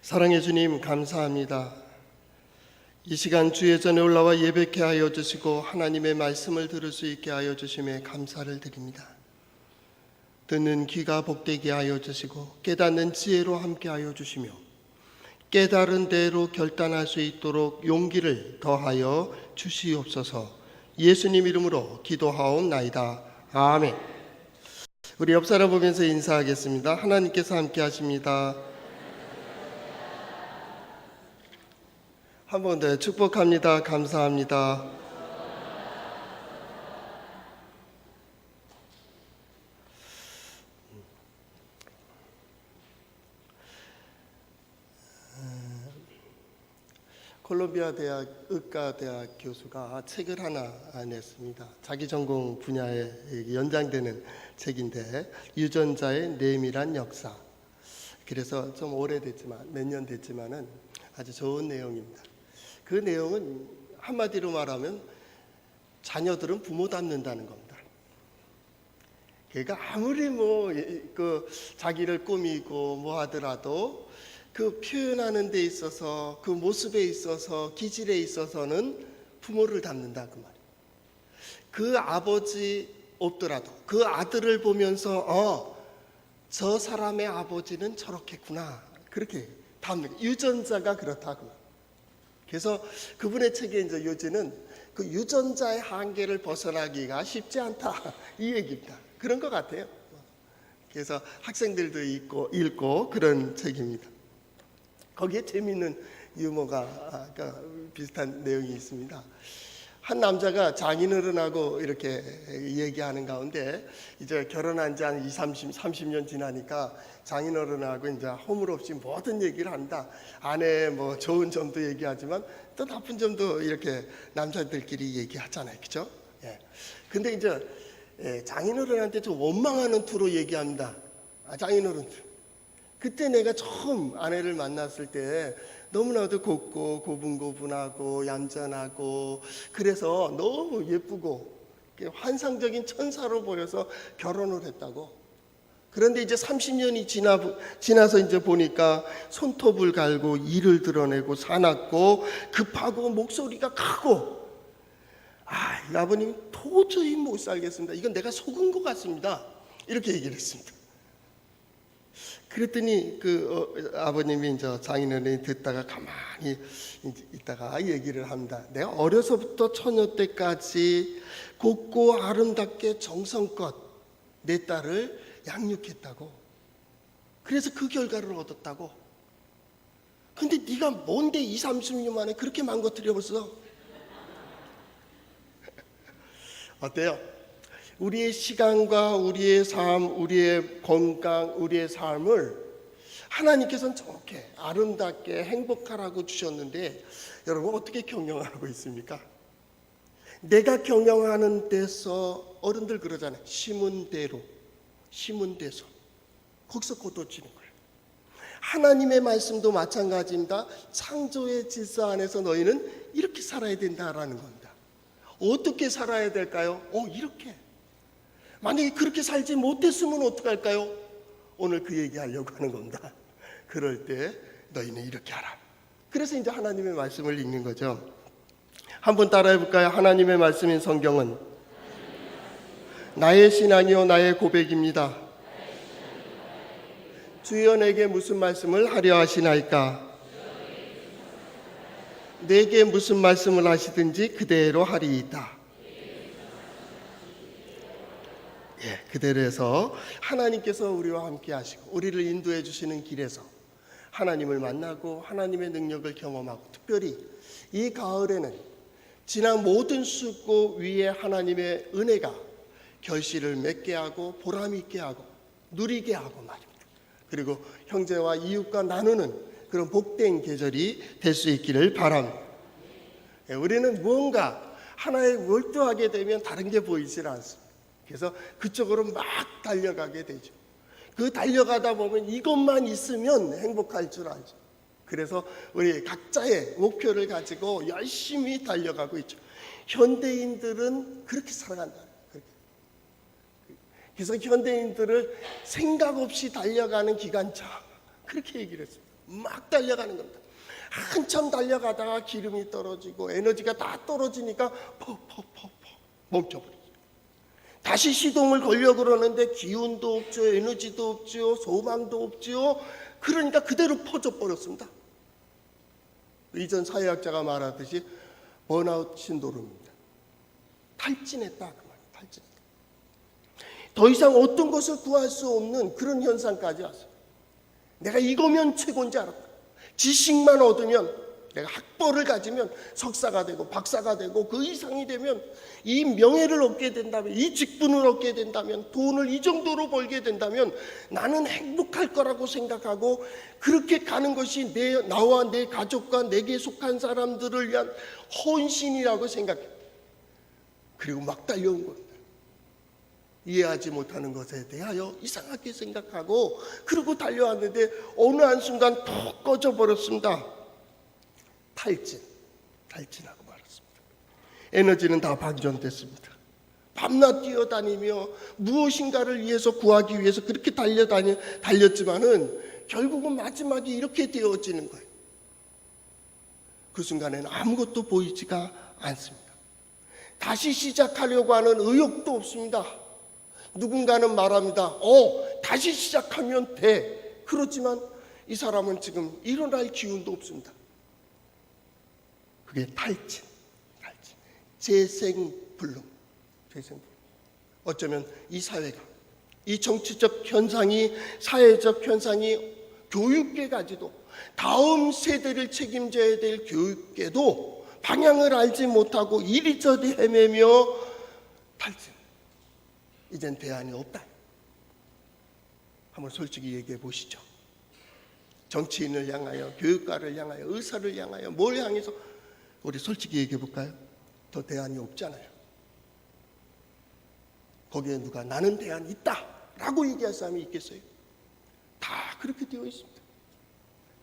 사랑의 주님, 감사합니다. 이 시간 주의 전에 올라와 예배케 하여 주시고 하나님의 말씀을 들을 수 있게 하여 주심에 감사를 드립니다. 듣는 귀가 복되게 하여 주시고 깨닫는 지혜로 함께 하여 주시며 깨달은 대로 결단할 수 있도록 용기를 더하여 주시옵소서. 예수님 이름으로 기도하옵나이다. 아멘. 우리 옆 사람 보면서 인사하겠습니다. 하나님께서 함께 하십니다. 한 번 더 축복합니다. 감사합니다. 콜롬비아 대학 의과대학 교수가 책을 하나 냈습니다. 자기 전공 분야에 연장되는 책인데 유전자의 내밀한 역사. 그래서 좀 오래됐지만 몇 년 됐지만은 아주 좋은 내용입니다. 그 내용은 한마디로 말하면 자녀들은 부모 닮는다는 겁니다. 그러니까 아무리 자기를 꾸미고 뭐 하더라도 그 표현하는 데 있어서 그 모습에 있어서 기질에 있어서는 부모를 닮는다 그 말이에요. 그 아버지 없더라도 그 아들을 보면서 저 사람의 아버지는 저렇겠구나 그렇게 닮는 유전자가 그렇다 그 말이에요. 그래서 그분의 책의 이제 요지는 그 유전자의 한계를 벗어나기가 쉽지 않다 이 얘기입니다. 그런 것 같아요. 그래서 학생들도 읽고 그런 책입니다. 거기에 재미있는 유머가 비슷한 내용이 있습니다. 한 남자가 장인어른하고 이렇게 얘기하는 가운데 이제 결혼한 지 한 30년 지나니까 장인어른하고 이제 허물없이 모든 얘기를 한다. 아내의 뭐 좋은 점도 얘기하지만 또 나쁜 점도 이렇게 남자들끼리 얘기하잖아요. 그죠? 예. 근데 이제 장인어른한테 좀 원망하는 투로 얘기합니다. 장인어른. 그때 내가 처음 아내를 만났을 때 너무나도 곱고 고분고분하고 얌전하고 그래서 너무 예쁘고 환상적인 천사로 보여서 결혼을 했다고. 그런데 이제 30년이 지나서 이제 보니까 손톱을 갈고 이를 드러내고 사납고 급하고 목소리가 크고 이 아버님 도저히 못 살겠습니다. 이건 내가 속은 것 같습니다. 이렇게 얘기를 했습니다. 그랬더니 아버님이 이제 장인어른이 듣다가 가만히 있다가 얘기를 합니다. 내가 어려서부터 처녀 때까지 곱고 아름답게 정성껏 내 딸을 양육했다고. 그래서 그 결과를 얻었다고. 근데 네가 뭔데 20-30년 만에 그렇게 망가뜨려버렸어? 어때요? 우리의 시간과 우리의 삶, 우리의 건강, 우리의 삶을 하나님께서는 좋게 아름답게 행복하라고 주셨는데 여러분 어떻게 경영하고 있습니까? 내가 경영하는 데서 어른들 그러잖아요. 심은 대로 심은 데서 거기서 거둬지는 거예요. 하나님의 말씀도 마찬가지입니다. 창조의 질서 안에서 너희는 이렇게 살아야 된다라는 겁니다. 어떻게 살아야 될까요? 이렇게. 만약에 그렇게 살지 못했으면 어떡할까요? 오늘 그 얘기하려고 하는 겁니다. 그럴 때 너희는 이렇게 하라. 그래서 이제 하나님의 말씀을 읽는 거죠. 한번 따라해 볼까요? 하나님의 말씀인 성경은 나의 신앙이요 나의 고백입니다. 주여 내게 무슨 말씀을 하려 하시나이까? 내게 무슨 말씀을 하시든지 그대로 하리이다. 그대로 해서 하나님께서 우리와 함께 하시고 우리를 인도해 주시는 길에서 하나님을 만나고 하나님의 능력을 경험하고 특별히 이 가을에는 지난 모든 수고 위에 하나님의 은혜가 결실을 맺게 하고 보람 있게 하고 누리게 하고 말입니다. 그리고 형제와 이웃과 나누는 그런 복된 계절이 될 수 있기를 바랍니다. 우리는 무언가 하나에 몰두하게 되면 다른 게 보이질 않습니다. 그래서 그쪽으로 막 달려가게 되죠. 그 달려가다 보면 이것만 있으면 행복할 줄 알죠. 그래서 우리 각자의 목표를 가지고 열심히 달려가고 있죠. 현대인들은 그렇게 살아간다. 그래서 현대인들을 생각 없이 달려가는 기간차 그렇게 얘기를 했어요. 막 달려가는 겁니다. 한참 달려가다가 기름이 떨어지고 에너지가 다 떨어지니까 퍽퍽퍽퍽 멈춰버리죠. 다시 시동을 걸려고 그러는데 기운도 없죠, 에너지도 없죠, 소망도 없죠. 그러니까 그대로 퍼져버렸습니다. 이전 사회학자가 말하듯이 번아웃 신도롬입니다. 탈진했다 그 말이에요. 탈진했다. 더 이상 어떤 것을 구할 수 없는 그런 현상까지 왔어요. 내가 이거면 최고인지 알았다. 지식만 얻으면, 내가 학벌을 가지면 석사가 되고 박사가 되고 그 이상이 되면, 이 명예를 얻게 된다면, 이 직분을 얻게 된다면, 돈을 이 정도로 벌게 된다면 나는 행복할 거라고 생각하고 그렇게 가는 것이 나와 내 가족과 내게 속한 사람들을 위한 헌신이라고 생각해. 그리고 막 달려온 겁니다. 이해하지 못하는 것에 대하여 이상하게 생각하고 그러고 달려왔는데 어느 한순간 톡 꺼져버렸습니다. 탈진하고 말았습니다. 에너지는 다 방전됐습니다. 밤낮 뛰어다니며 무엇인가를 위해서 구하기 위해서 그렇게 달렸지만은 결국은 마지막에 이렇게 되어지는 거예요. 그 순간에는 아무것도 보이지가 않습니다. 다시 시작하려고 하는 의욕도 없습니다. 누군가는 말합니다. 다시 시작하면 돼. 그렇지만 이 사람은 지금 일어날 기운도 없습니다. 그게 탈진. 재생불능. 어쩌면 이 사회가, 이 정치적 현상이, 사회적 현상이 교육계까지도, 다음 세대를 책임져야 될 교육계도 방향을 알지 못하고 이리저리 헤매며 탈진. 이젠 대안이 없다. 한번 솔직히 얘기해 보시죠. 정치인을 향하여, 교육가를 향하여, 의사를 향하여, 뭘 향해서 우리 솔직히 얘기해 볼까요? 더 대안이 없잖아요. 거기에 누가 나는 대안이 있다 라고 얘기할 사람이 있겠어요? 다 그렇게 되어 있습니다.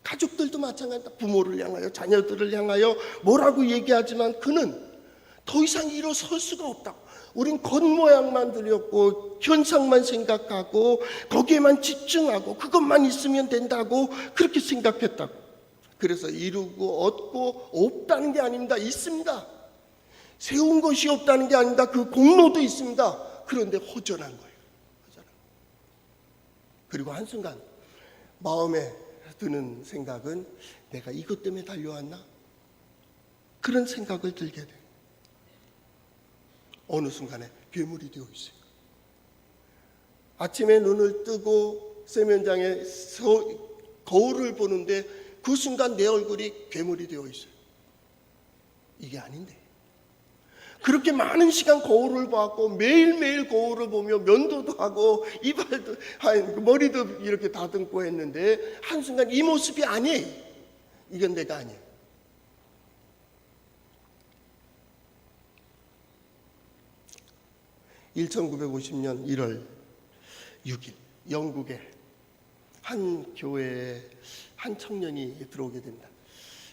가족들도 마찬가지다. 부모를 향하여, 자녀들을 향하여 뭐라고 얘기하지만 그는 더 이상 일어설 수가 없다고. 우린 겉모양만 들였고 현상만 생각하고 거기에만 집중하고 그것만 있으면 된다고 그렇게 생각했다고. 그래서 이루고 얻고 없다는 게 아닙니다. 있습니다. 세운 것이 없다는 게 아닙니다. 그 공로도 있습니다. 그런데 허전한 거예요. 그리고 한순간 마음에 드는 생각은 내가 이것 때문에 달려왔나? 그런 생각을 들게 돼요. 어느 순간에 괴물이 되어 있어요. 아침에 눈을 뜨고 세면장에 거울을 보는데 그 순간 내 얼굴이 괴물이 되어 있어요. 이게 아닌데. 그렇게 많은 시간 거울을 봤고 매일매일 거울을 보며 면도도 하고 이발도 머리도 이렇게 다듬고 했는데 한순간 이 모습이 아니에요. 이건 내가 아니에요. (1950년 1월 6일) 영국의 한 교회에 한 청년이 들어오게 됩니다.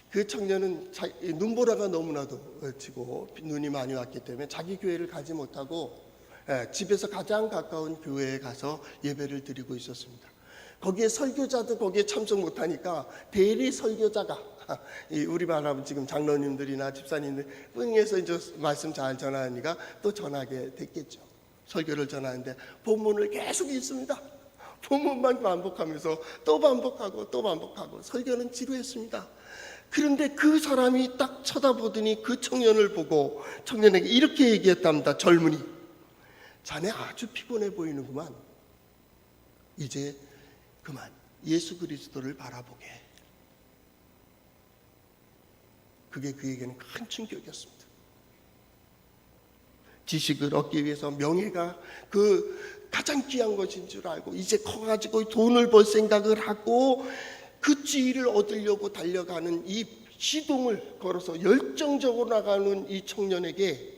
그 청년은 눈보라가 너무나도 치고 눈이 많이 왔기 때문에 자기 교회를 가지 못하고 집에서 가장 가까운 교회에 가서 예배를 드리고 있었습니다. 거기에 설교자도 거기에 참석 못하니까 대리 설교자가, 우리 말하면 지금 장로님들이나 집사님들 뿐에서 이제 말씀 잘 전하니까 또 전하게 됐겠죠. 설교를 전하는데 본문을 계속 읽습니다. 본문만 반복하면서 또 반복하고 설교는 지루했습니다. 그런데 그 사람이 딱 쳐다보더니 그 청년을 보고 청년에게 이렇게 얘기했답니다. 젊은이, 자네 아주 피곤해 보이는구만. 이제 그만 예수 그리스도를 바라보게. 그게 그에게는 큰 충격이었습니다. 지식을 얻기 위해서 명예가 그 가장 귀한 것인 줄 알고 이제 커가지고 돈을 벌 생각을 하고 그 지위를 얻으려고 달려가는 이 시동을 걸어서 열정적으로 나가는 이 청년에게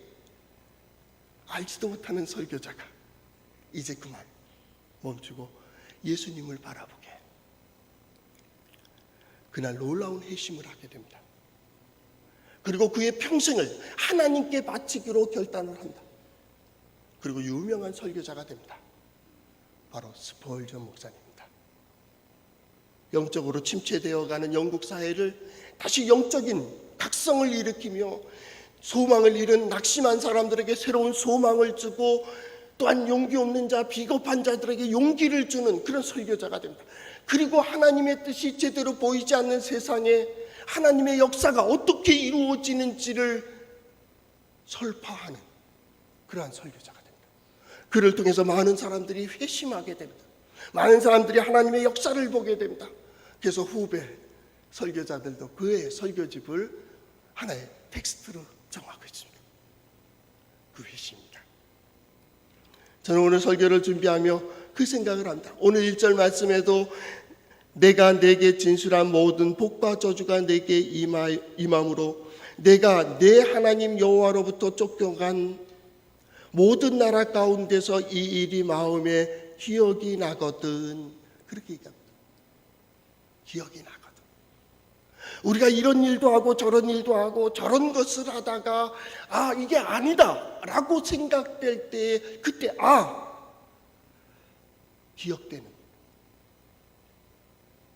알지도 못하는 설교자가 이제 그만 멈추고 예수님을 바라보게. 그날 놀라운 회심을 하게 됩니다. 그리고 그의 평생을 하나님께 바치기로 결단을 한다. 그리고 유명한 설교자가 됩니다. 바로 스펄전 목사님입니다. 영적으로 침체되어가는 영국 사회를 다시 영적인 각성을 일으키며 소망을 잃은 낙심한 사람들에게 새로운 소망을 주고 또한 용기 없는 자, 비겁한 자들에게 용기를 주는 그런 설교자가 됩니다. 그리고 하나님의 뜻이 제대로 보이지 않는 세상에 하나님의 역사가 어떻게 이루어지는지를 설파하는 그러한 설교자가 됩니다. 그를 통해서 많은 사람들이 회심하게 됩니다. 많은 사람들이 하나님의 역사를 보게 됩니다. 그래서 후배 설교자들도 그의 설교집을 하나의 텍스트로 정하고 있습니다. 그 회심입니다. 저는 오늘 설교를 준비하며 그 생각을 합니다. 오늘 1절 말씀에도 내가 내게 진술한 모든 복과 저주가 내게 임함으로 내가 내 하나님 여호와로부터 쫓겨간 모든 나라 가운데서 이 일이 마음에 기억이 나거든. 그렇게 얘기합니다. 기억이 나거든. 우리가 이런 일도 하고 저런 일도 하고 저런 것을 하다가 이게 아니다 라고 생각될 때 그때 기억되는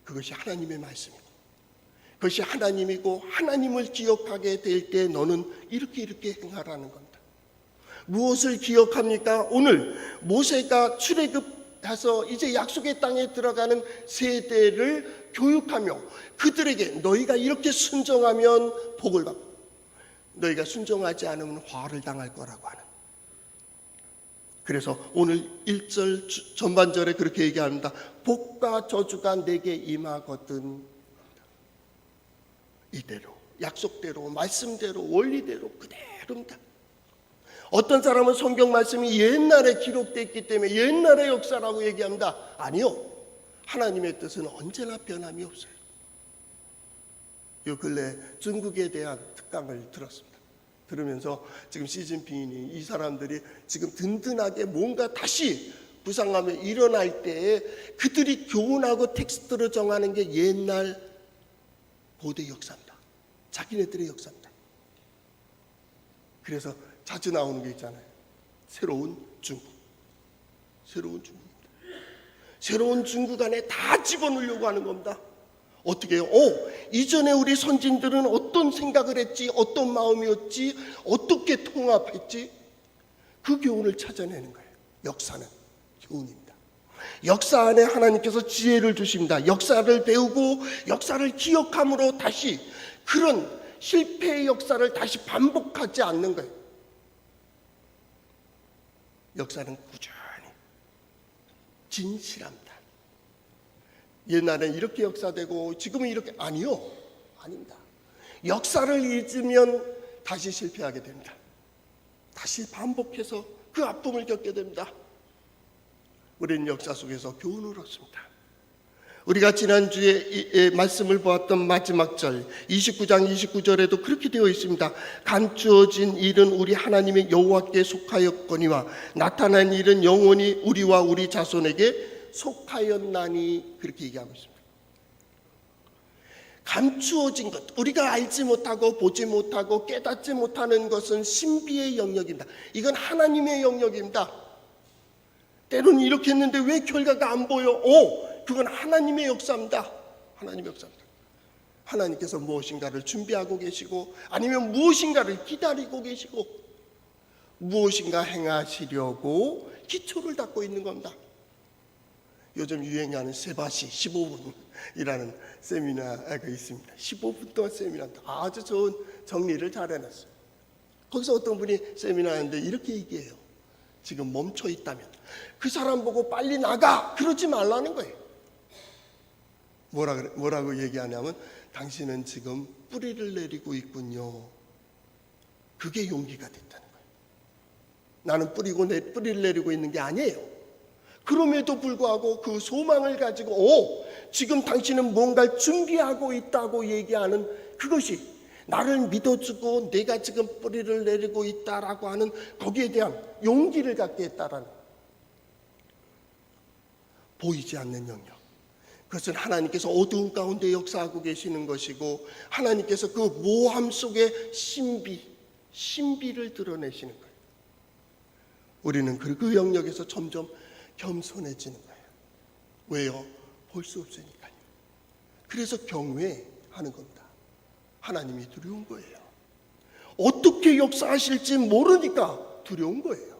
그것이 하나님의 말씀이고 그것이 하나님이고 하나님을 기억하게 될 때 너는 이렇게 행하라는 겁니다. 무엇을 기억합니까? 오늘 모세가 출애굽해서 이제 약속의 땅에 들어가는 세대를 교육하며 그들에게 너희가 이렇게 순종하면 복을 받고 너희가 순종하지 않으면 화를 당할 거라고 하는. 그래서 오늘 1절 전반절에 그렇게 얘기합니다. 복과 저주가 내게 임하거든. 이대로 약속대로 말씀대로 원리대로 그대로입니다. 어떤 사람은 성경 말씀이 옛날에 기록되어 있기 때문에 옛날의 역사라고 얘기합니다. 아니요. 하나님의 뜻은 언제나 변함이 없어요. 요 근래 중국에 대한 특강을 들었습니다. 들으면서 지금 시진핑이 이 사람들이 지금 든든하게 뭔가 다시 부상하며 일어날 때에 그들이 교훈하고 텍스트로 정하는 게 옛날 고대 역사입니다. 자기네들의 역사입니다. 그래서 자주 나오는 게 있잖아요. 새로운 중국. 새로운 중국입니다. 새로운 중국 안에 다 집어넣으려고 하는 겁니다. 어떻게 해요? 이전에 우리 선진들은 어떤 생각을 했지, 어떤 마음이었지, 어떻게 통합했지? 그 교훈을 찾아내는 거예요. 역사는 교훈입니다. 역사 안에 하나님께서 지혜를 주십니다. 역사를 배우고 역사를 기억함으로 다시 그런 실패의 역사를 다시 반복하지 않는 거예요. 역사는 꾸준히 진실합니다. 옛날엔 이렇게 역사되고 지금은 이렇게 아니요. 아닙니다. 역사를 잊으면 다시 실패하게 됩니다. 다시 반복해서 그 아픔을 겪게 됩니다. 우리는 역사 속에서 교훈을 얻습니다. 우리가 지난주에 말씀을 보았던 마지막 절 29장 29절에도 그렇게 되어 있습니다. 감추어진 일은 우리 하나님의 여호와께 속하였거니와 나타난 일은 영원히 우리와 우리 자손에게 속하였나니 그렇게 얘기하고 있습니다. 감추어진 것, 우리가 알지 못하고 보지 못하고 깨닫지 못하는 것은 신비의 영역입니다. 이건 하나님의 영역입니다. 때로는 이렇게 했는데 왜 결과가 안 보여? 그건 하나님의 역사입니다. 하나님의 역사입니다. 하나님께서 무엇인가를 준비하고 계시고 아니면 무엇인가를 기다리고 계시고 무엇인가 행하시려고 기초를 닦고 있는 겁니다. 요즘 유행하는 세바시 15분이라는 세미나가 있습니다. 15분 동안 세미나인데 아주 좋은 정리를 잘 해놨어요. 거기서 어떤 분이 세미나 하는데 이렇게 얘기해요. 지금 멈춰 있다면 그 사람 보고 빨리 나가 그러지 말라는 거예요. 뭐라고 얘기하냐면 당신은 지금 뿌리를 내리고 있군요. 그게 용기가 됐다는 거예요. 나는 뿌리를 내리고 있는 게 아니에요. 그럼에도 불구하고 그 소망을 가지고 지금 당신은 뭔가를 준비하고 있다고 얘기하는 그것이 나를 믿어주고 내가 지금 뿌리를 내리고 있다라고 하는 거기에 대한 용기를 갖게 했다라는 보이지 않는 영역. 그것은 하나님께서 어두운 가운데 역사하고 계시는 것이고 하나님께서 그 모함 속에 신비를 드러내시는 거예요. 우리는 그 영역에서 점점 겸손해지는 거예요. 왜요? 볼 수 없으니까요. 그래서 경외하는 겁니다. 하나님이 두려운 거예요. 어떻게 역사하실지 모르니까 두려운 거예요.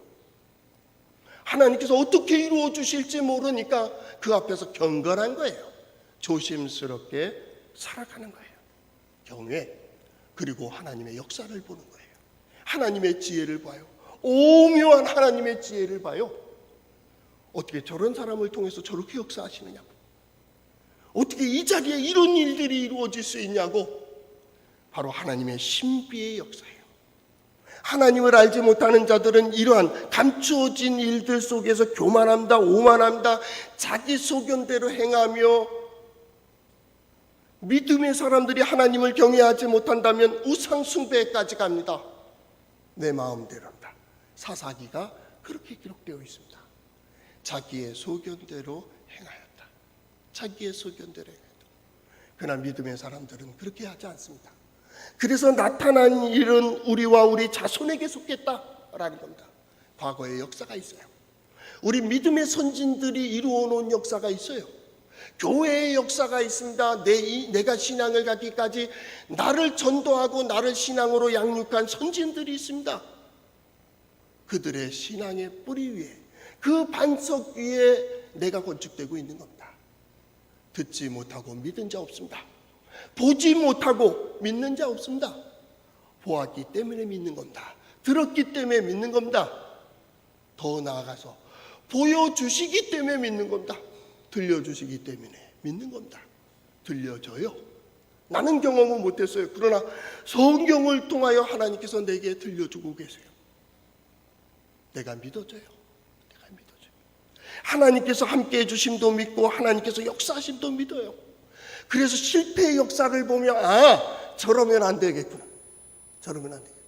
하나님께서 어떻게 이루어 주실지 모르니까 그 앞에서 경건한 거예요. 조심스럽게 살아가는 거예요. 경외, 그리고 하나님의 역사를 보는 거예요. 하나님의 지혜를 봐요. 오묘한 하나님의 지혜를 봐요. 어떻게 저런 사람을 통해서 저렇게 역사하시느냐고, 어떻게 이 자리에 이런 일들이 이루어질 수 있냐고. 바로 하나님의 신비의 역사예요. 하나님을 알지 못하는 자들은 이러한 감추어진 일들 속에서 교만합니다, 오만합니다, 자기 소견대로 행하며, 믿음의 사람들이 하나님을 경외하지 못한다면 우상 숭배까지 갑니다. 내 마음대로 한다. 사사기가 그렇게 기록되어 있습니다. 자기의 소견대로 행하였다. 자기의 소견대로 행하였다. 그러나 믿음의 사람들은 그렇게 하지 않습니다. 그래서 나타난 일은 우리와 우리 자손에게 속했다라는 겁니다. 과거의 역사가 있어요. 우리 믿음의 선진들이 이루어 놓은 역사가 있어요. 교회의 역사가 있습니다. 내가 신앙을 갖기까지 나를 전도하고 나를 신앙으로 양육한 선진들이 있습니다. 그들의 신앙의 뿌리 위에, 그 반석 위에 내가 건축되고 있는 겁니다. 듣지 못하고 믿은 자 없습니다. 보지 못하고 믿는 자 없습니다. 보았기 때문에 믿는 겁니다. 들었기 때문에 믿는 겁니다. 더 나아가서 보여주시기 때문에 믿는 겁니다. 들려주시기 때문에 믿는 겁니다. 들려줘요. 나는 경험은 못했어요. 그러나 성경을 통하여 하나님께서 내게 들려주고 계세요. 내가 믿어줘요. 내가 믿어줘요. 하나님께서 함께해 주심도 믿고 하나님께서 역사하심도 믿어요. 그래서 실패의 역사를 보면 저러면 안 되겠구나. 저러면 안 되겠구나.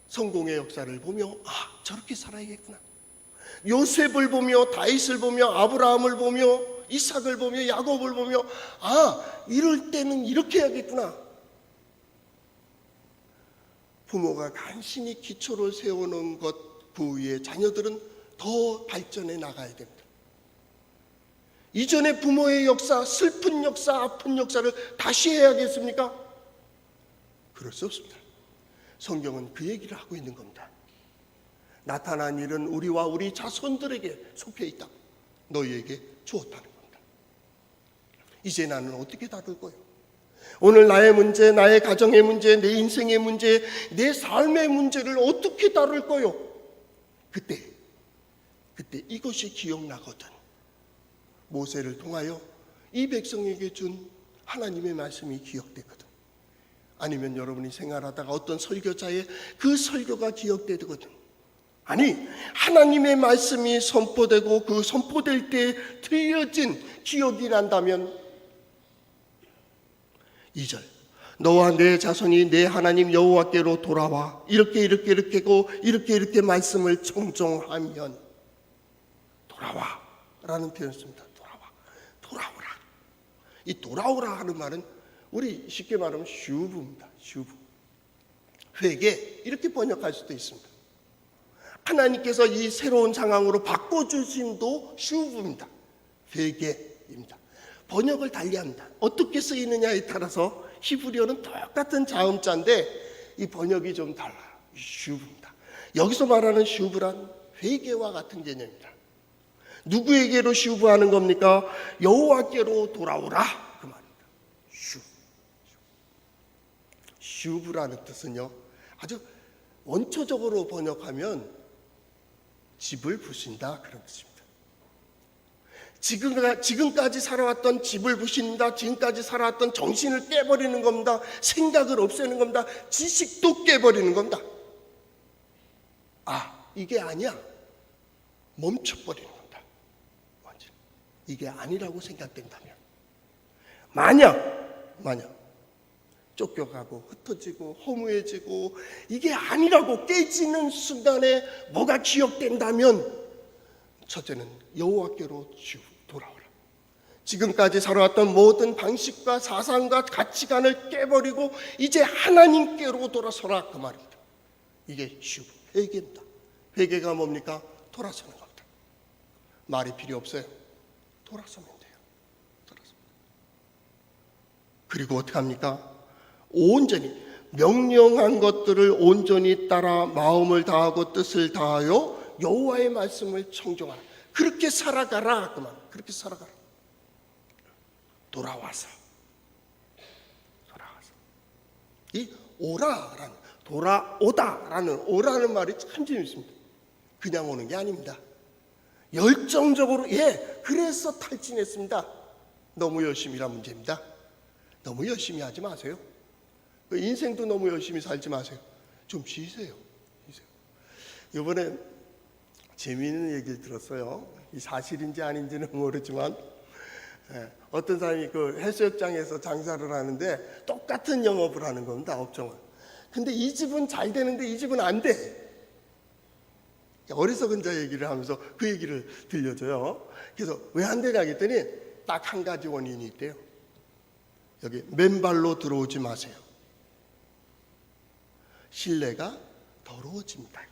성공의 역사를 보며 저렇게 살아야겠구나. 요셉을 보며, 다윗을 보며, 아브라함을 보며, 이삭을 보며, 야곱을 보며 이럴 때는 이렇게 해야겠구나. 부모가 간신히 기초를 세워놓은 것 그 위에 자녀들은 더 발전해 나가야 됩니다. 이전의 부모의 역사, 슬픈 역사, 아픈 역사를 다시 해야겠습니까? 그럴 수 없습니다. 성경은 그 얘기를 하고 있는 겁니다. 나타난 일은 우리와 우리 자손들에게 속해 있다. 너희에게 주었다는 겁니다. 이제 나는 어떻게 다룰 거예요? 오늘 나의 문제, 나의 가정의 문제, 내 인생의 문제, 내 삶의 문제를 어떻게 다룰 거예요? 그때 이것이 기억나거든. 모세를 통하여 이 백성에게 준 하나님의 말씀이 기억되거든. 아니면 여러분이 생활하다가 어떤 설교자의 그 설교가 기억되거든. 아니, 하나님의 말씀이 선포되고 그 선포될 때 들려진 기억이 난다면 2절, 너와 내 자손이 내 하나님 여호와께로 돌아와 이렇게고 이렇게 말씀을 청종하면, 돌아와 라는 표현을 씁니다. 돌아오라. 이 돌아오라 하는 말은 우리 쉽게 말하면 슈브입니다. 슈브. 회개, 이렇게 번역할 수도 있습니다. 하나님께서 이 새로운 상황으로 바꿔주심도 슈브입니다. 회개입니다. 번역을 달리합니다. 어떻게 쓰이느냐에 따라서 히브리어는 똑같은 자음자인데 이 번역이 좀 달라요. 슈브입니다. 여기서 말하는 슈브란 회개와 같은 개념입니다. 누구에게로 슈브하는 겁니까? 여호와께로 돌아오라, 그 말입니다. 슈브라는 뜻은요, 아주 원초적으로 번역하면 집을 부신다, 그런 뜻입니다. 지금까지 살아왔던 집을 부신다, 지금까지 살아왔던 정신을 깨버리는 겁니다. 생각을 없애는 겁니다. 지식도 깨버리는 겁니다. 이게 아니야, 멈춰버리는 겁니다. 완전 이게 아니라고 생각된다면, 만약 쫓겨가고 흩어지고 허무해지고 이게 아니라고 깨지는 순간에 뭐가 기억된다면, 첫째는 여호와께로 돌아오라. 지금까지 살아왔던 모든 방식과 사상과 가치관을 깨버리고 이제 하나님께로 돌아서라, 그 말입니다. 이게 회개입니다. 회개가 뭡니까? 돌아서는 겁니다. 말이 필요 없어요. 돌아서면 돼요. 그리고 어떻게 합니까? 온전히 명령한 것들을 온전히 따라 마음을 다하고 뜻을 다하여 여호와의 말씀을 청종하라. 그렇게 살아가라. 그만. 그렇게 살아가라. 돌아와서 이 오라라는, 돌아오다라는 오라는 말이 참 재밌습니다. 그냥 오는 게 아닙니다. 열정적으로, 그래서 탈진했습니다. 너무 열심히 일한 문제입니다. 너무 열심히 하지 마세요. 인생도 너무 열심히 살지 마세요. 좀 쉬세요. 이번에 재미있는 얘기를 들었어요. 이 사실인지 아닌지는 모르지만 어떤 사람이 그 해수욕장에서 장사를 하는데 똑같은 영업을 하는 겁니다. 업종은. 근데 이 집은 잘 되는데 이 집은 안 돼. 어리석은 자 얘기를 하면서 그 얘기를 들려줘요. 그래서 왜 안 되냐 했더니 딱 한 가지 원인이 있대요. 여기 맨발로 들어오지 마세요. 실내가 더러워집니다.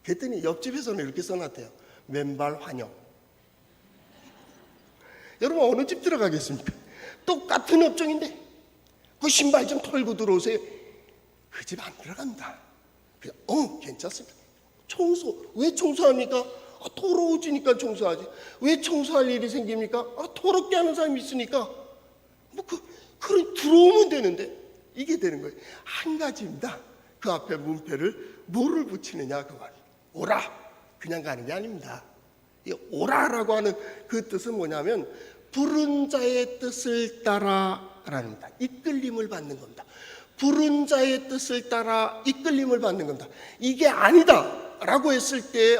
그랬더니 옆집에서는 이렇게 써놨대요. 맨발 환영. 여러분 어느 집 들어가겠습니까? 똑같은 업종인데 그 신발 좀 털고 들어오세요. 그 집 안 들어간다. 괜찮습니다. 청소. 왜 청소합니까? 더러워지니까 청소하지. 왜 청소할 일이 생깁니까? 더럽게 하는 사람이 있으니까. 그럼 들어오면 되는데. 이게 되는 거예요. 한 가지입니다. 그 앞에 문패를 뭐를 붙이느냐 그 말. 오라. 그냥 가는 게 아닙니다. 이 오라라고 하는 그 뜻은 뭐냐면 부른 자의 뜻을 따라라는 겁니다. 이끌림을 받는 겁니다. 부른 자의 뜻을 따라 이끌림을 받는 겁니다. 이게 아니다라고 했을 때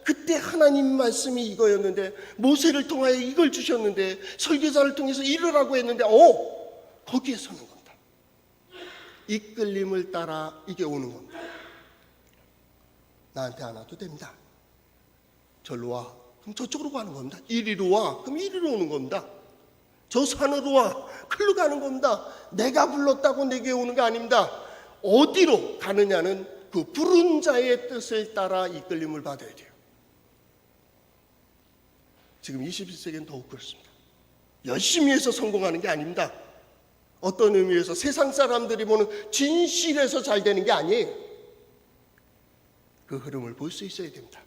그때 하나님 말씀이 이거였는데 모세를 통하여 이걸 주셨는데 설교사를 통해서 이러라고 했는데 거기에 서는 겁니다. 이끌림을 따라 이게 오는 겁니다. 나한테 안 와도 됩니다. 절로 와. 그럼 저쪽으로 가는 겁니다. 이리로 와. 그럼 이리로 오는 겁니다. 저 산으로 와. 글로 가는 겁니다. 내가 불렀다고 내게 오는 게 아닙니다. 어디로 가느냐는 그 부른 자의 뜻을 따라 이끌림을 받아야 돼요. 지금 21세기는 더욱 그렇습니다. 열심히 해서 성공하는 게 아닙니다. 어떤 의미에서 세상 사람들이 보는 진실에서 잘 되는 게 아니에요. 그 흐름을 볼 수 있어야 됩니다.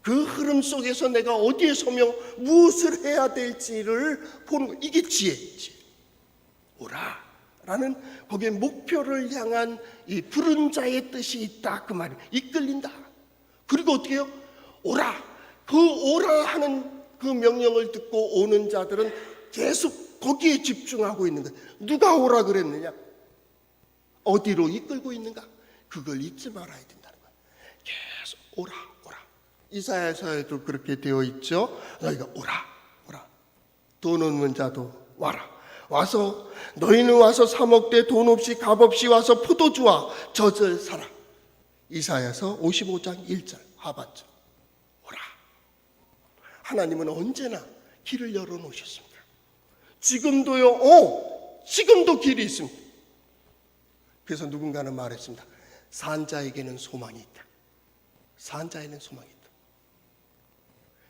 그 흐름 속에서 내가 어디에 서며 무엇을 해야 될지를 보는 거. 이게 지혜. 오라라는 거기에 목표를 향한 이 부른 자의 뜻이 있다 그 말이에요. 이끌린다. 그리고 어떻게 해요? 오라. 그 오라 하는 그 명령을 듣고 오는 자들은 계속 거기에 집중하고 있는 거예요. 누가 오라 그랬느냐? 어디로 이끌고 있는가? 그걸 잊지 말아야 된다는 거예요. 계속 오라. 이사야서에도 그렇게 되어 있죠. 너희가 오라. 돈 없는 자도 와라. 와서 너희는 와서 사 먹되 돈 없이 값 없이 와서 포도주와 젖을 사라. 이사야서 55장 1절 하반절. 오라. 하나님은 언제나 길을 열어놓으셨습니다. 지금도요. 지금도 길이 있습니다. 그래서 누군가는 말했습니다. 산자에게는 소망이 있다. 산자에는 소망이 있다.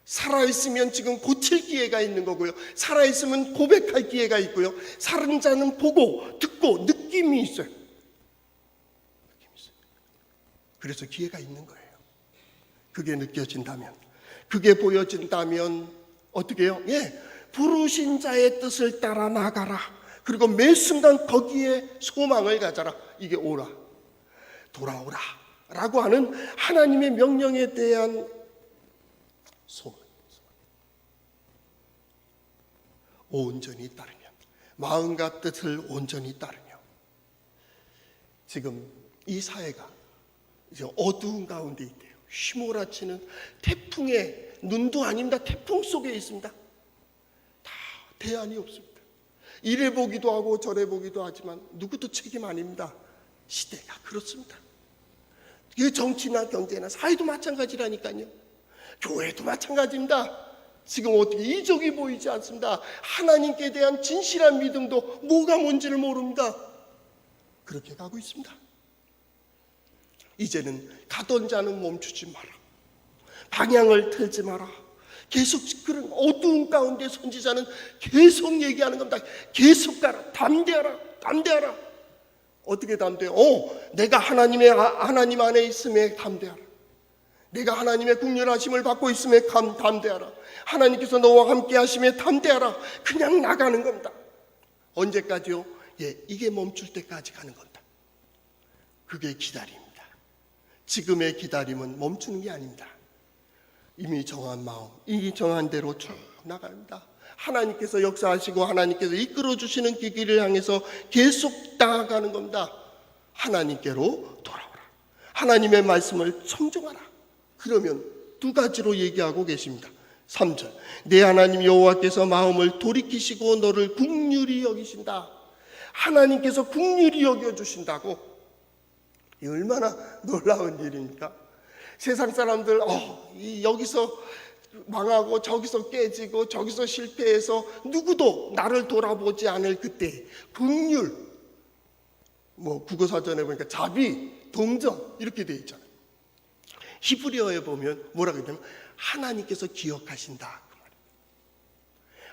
살아있으면 지금 고칠 기회가 있는 거고요. 살아있으면 고백할 기회가 있고요. 살은 자는 보고 듣고 느낌이 있어요. 그래서 기회가 있는 거예요. 그게 느껴진다면, 그게 보여진다면 어떻게 해요? 부르신 자의 뜻을 따라 나가라. 그리고 매 순간 거기에 소망을 가져라. 이게 오라. 돌아오라 라고 하는 하나님의 명령에 대한 소망. 온전히 따르며, 마음과 뜻을 온전히 따르며. 지금 이 사회가 이제 어두운 가운데 있대요. 휘몰아치는 태풍의 눈도 아닙니다. 태풍 속에 있습니다. 다 대안이 없습니다. 이래 보기도 하고 저래 보기도 하지만 누구도 책임 아닙니다. 시대가 그렇습니다. 이 정치나 경제나 사회도 마찬가지라니까요. 교회도 마찬가지입니다. 지금 어떻게 이적이 보이지 않습니다. 하나님께 대한 진실한 믿음도 뭐가 뭔지를 모릅니다. 그렇게 가고 있습니다. 이제는 가던 자는 멈추지 마라. 방향을 틀지 마라. 계속 그런 어두운 가운데 선지자는 계속 얘기하는 겁니다. 계속 가라, 담대하라, 담대하라. 어떻게 담대해? 내가 하나님 안에 있음에 담대하라. 내가 하나님의 국률하심을 받고 있음에 담대하라. 하나님께서 너와 함께 하심에 담대하라. 그냥 나가는 겁니다. 언제까지요? 이게 멈출 때까지 가는 겁니다. 그게 기다림입니다. 지금의 기다림은 멈추는 게 아닙니다. 이미 정한 마음, 이미 정한 대로 쭉 나갑니다. 하나님께서 역사하시고 하나님께서 이끌어 주시는 그 길을 향해서 계속 나아가는 겁니다. 하나님께로 돌아오라. 하나님의 말씀을 청종하라. 그러면 두 가지로 얘기하고 계십니다. 3절, 내 하나님 여호와께서 마음을 돌이키시고 너를 긍휼히 여기신다. 하나님께서 긍휼히 여겨주신다고. 이 얼마나 놀라운 일입니까? 세상 사람들 여기서 망하고 저기서 깨지고 저기서 실패해서 누구도 나를 돌아보지 않을 그때 긍휼, 국어사전에 보니까 자비, 동정 이렇게 돼 있잖아요. 히브리어에 보면 뭐라고 했냐면 하나님께서 기억하신다 그 말이에요.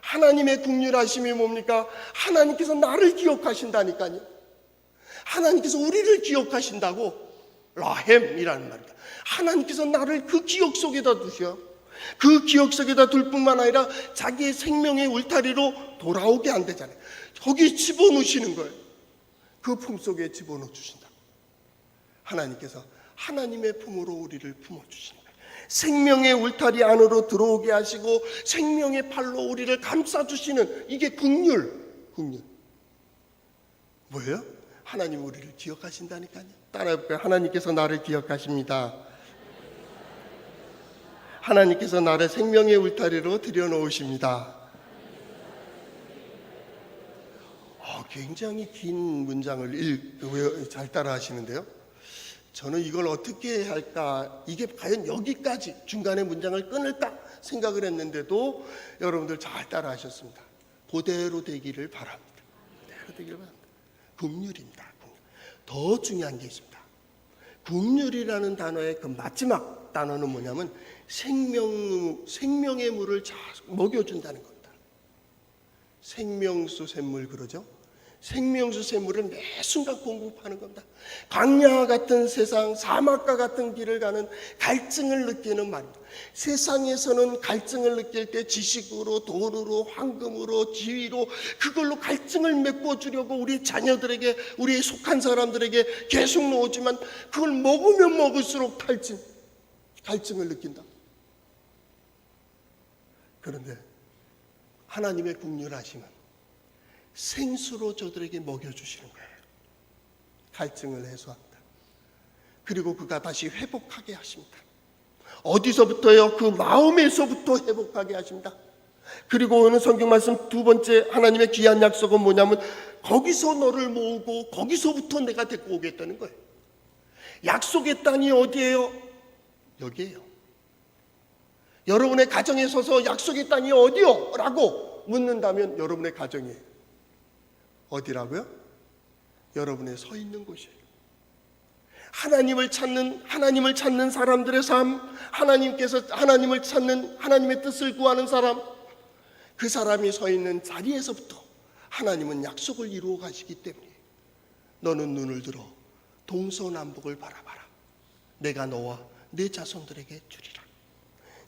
하나님의 긍휼하심이 뭡니까? 하나님께서 나를 기억하신다니까요. 하나님께서 우리를 기억하신다고. 라햄이라는 말입니다. 하나님께서 나를 그 기억 속에다 두셔. 그 기억 속에다 둘 뿐만 아니라 자기의 생명의 울타리로 돌아오게 안 되잖아요. 거기 집어넣으시는 거예요. 그 품 속에 집어넣어 주신다. 하나님께서 하나님의 품으로 우리를 품어주시는 거예요. 생명의 울타리 안으로 들어오게 하시고 생명의 팔로 우리를 감싸주시는 이게 긍휼. 뭐예요? 하나님 우리를 기억하신다니까요. 따라해볼까요? 하나님께서 나를 기억하십니다. 하나님께서 나를 생명의 울타리로 들여놓으십니다. 굉장히 긴 문장을 잘 따라 하시는데요. 저는 이걸 어떻게 할까, 이게 과연 여기까지 중간에 문장을 끊을까 생각을 했는데도 여러분들 잘 따라 하셨습니다. 그대로 되기를 바랍니다. 그대로 되기를 바랍니다. 긍휼입니다. 더 중요한 게 있습니다. 긍휼이라는 단어의 그 마지막 단어는 뭐냐면 생명의 물을 먹여준다는 겁니다. 생명수 샘물 그러죠. 생명수 샘물을 매 순간 공급하는 겁니다. 광야 같은 세상, 사막과 같은 길을 가는 갈증을 느끼는 말입니다. 세상에서는 갈증을 느낄 때 지식으로, 돈으로, 황금으로, 지위로 그걸로 갈증을 메꿔주려고 우리 자녀들에게, 우리의 속한 사람들에게 계속 놓지만 그걸 먹으면 먹을수록 갈증을 느낀다. 그런데 하나님의 긍휼하심은 생수로 저들에게 먹여주시는 거예요. 갈증을 해소합니다. 그리고 그가 다시 회복하게 하십니다. 어디서부터요? 그 마음에서부터 회복하게 하십니다. 그리고 오늘 성경 말씀 두 번째 하나님의 귀한 약속은 뭐냐면 거기서 너를 모으고 거기서부터 내가 데리고 오겠다는 거예요. 약속의 땅이 어디예요? 여기예요. 여러분의 가정에 서서 약속의 땅이 어디요? 라고 묻는다면 여러분의 가정이에요. 어디라고요? 여러분의 서 있는 곳이에요. 하나님을 찾는 사람들의 삶, 하나님을 찾는, 하나님의 뜻을 구하는 사람, 그 사람이 서 있는 자리에서부터 하나님은 약속을 이루어 가시기 때문에 너는 눈을 들어 동서남북을 바라봐라. 내가 너와 내 자손들에게 주리라.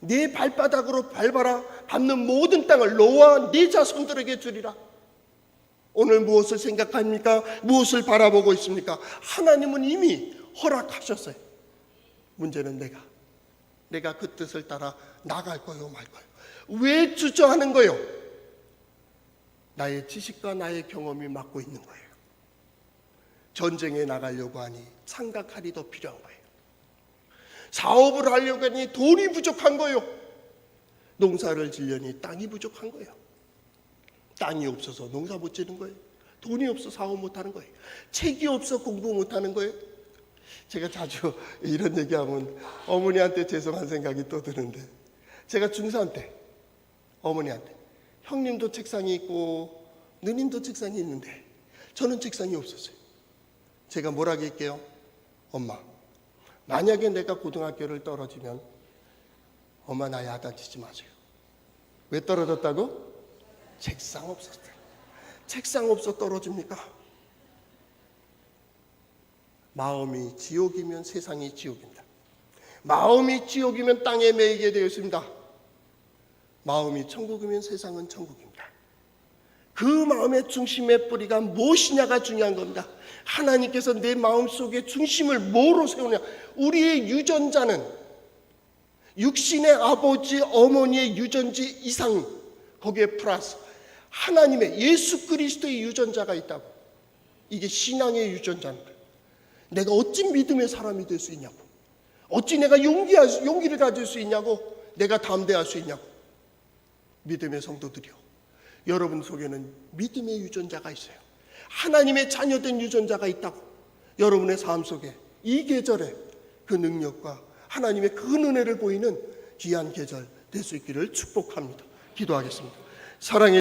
네 발바닥으로 밟는 모든 땅을 너와 네 자손들에게 주리라. 오늘 무엇을 생각합니까? 무엇을 바라보고 있습니까? 하나님은 이미 허락하셨어요. 문제는 내가 그 뜻을 따라 나갈 거요 말 거요. 왜 주저하는 거요? 나의 지식과 나의 경험이 막고 있는 거예요. 전쟁에 나가려고 하니 창과 칼이 더 필요한 거예요. 사업을 하려고 하니 돈이 부족한 거예요. 농사를 지려니 땅이 부족한 거예요. 땅이 없어서 농사 못 지는 거예요. 돈이 없어 사업 못 하는 거예요. 책이 없어 공부 못 하는 거예요. 제가 자주 이런 얘기하면 어머니한테 죄송한 생각이 또 드는데, 제가 중3 때 어머니한테 형님도 책상이 있고 누님도 책상이 있는데 저는 책상이 없었어요. 제가 뭐라고 할게요? 엄마, 만약에 내가 고등학교를 떨어지면 엄마 나 야단치지 마세요. 왜 떨어졌다고? 책상 없었어요. 책상 없어 떨어집니까? 마음이 지옥이면 세상이 지옥입니다. 마음이 지옥이면 땅에 매이게 되어 있습니다. 마음이 천국이면 세상은 천국입니다. 그 마음의 중심의 뿌리가 무엇이냐가 중요한 겁니다. 하나님께서 내 마음속에 중심을 뭐로 세우냐? 우리의 유전자는 육신의 아버지 어머니의 유전지 이상, 거기에 플러스 하나님의 예수 그리스도의 유전자가 있다고. 이게 신앙의 유전자입니다. 내가 어찌 믿음의 사람이 될 수 있냐고, 어찌 내가 용기를 가질 수 있냐고, 내가 담대할 수 있냐고. 믿음의 성도들이요, 여러분 속에는 믿음의 유전자가 있어요. 하나님의 자녀된 유전자가 있다고. 여러분의 삶 속에 이 계절에 그 능력과 하나님의 그 은혜를 보이는 귀한 계절 될 수 있기를 축복합니다. 기도하겠습니다. 사랑의